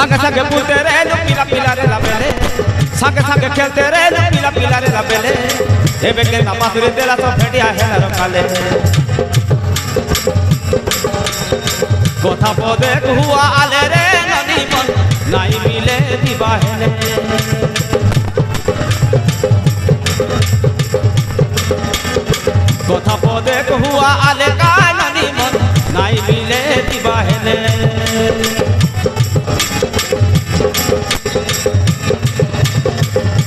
संगे संगे बुलते रहे लो पीला पीला रे लाबेले संगे संगे खेलते रहे लो पीला पीला रे लाबेले ए बेके ना बासुरी देला तो फेटिया है ना रखाले कोथा पदे हुआ आले रे नदी मन नाई मिले दिबाहेले कोथा पदे हुआ आले का नदी मन नाई मिले दिबाहेले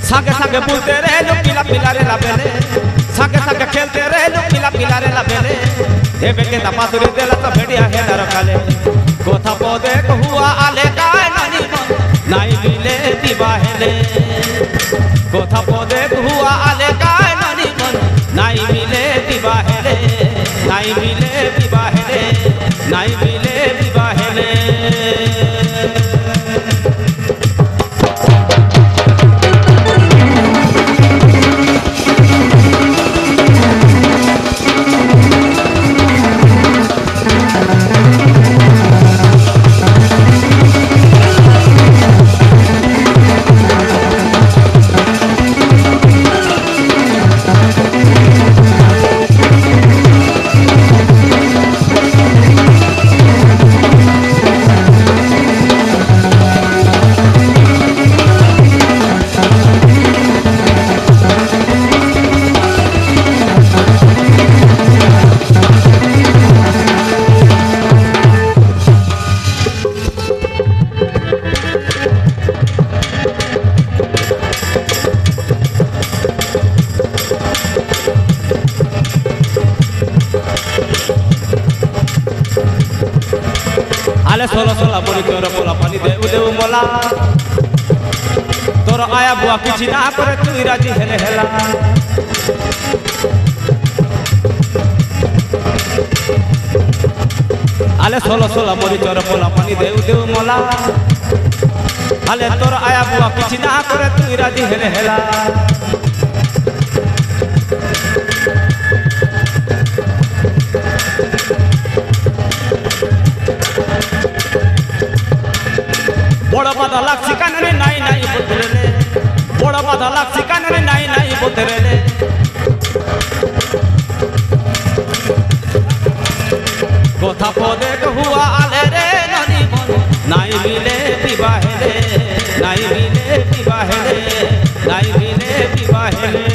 संगे संगे बुलते रहे लो पीला पीला रे लाबेले संगे संगे खेलते रहे लो पीला पीला रे लाबेले हे बेके ना बासुरी देला तो फेटिया है ना रखाले कोथा पदे हुआ आले का नदी मन नाई मिले दिबाहेले कोथा पदे हुआ आले का नदी मन नाई मिले दिबाहेले नाई मिले दिबाहेले नाई मिले दिबाहेले सोला सोला बोली तोर बोला पानी दे उदे मोला तोर आया बुआ किछि ना करे तू राजी हेले हेला आले सोला सोला बोली तोर बोला पानी दे उदे मोला आले तोर आया बुआ किछि ना करे तू राजी हेले हेला बड़ा बाधा लाक्षी कानरे नाई नाई बोतरेले बड़ा बाधा लाक्षी कानरे नाई नाई बोतरेले कोथा पदे हुआ आले रे नदी मन नाई मिले दिबाहेले नाई मिले दिबाहेले नाई मिले दिबाहेले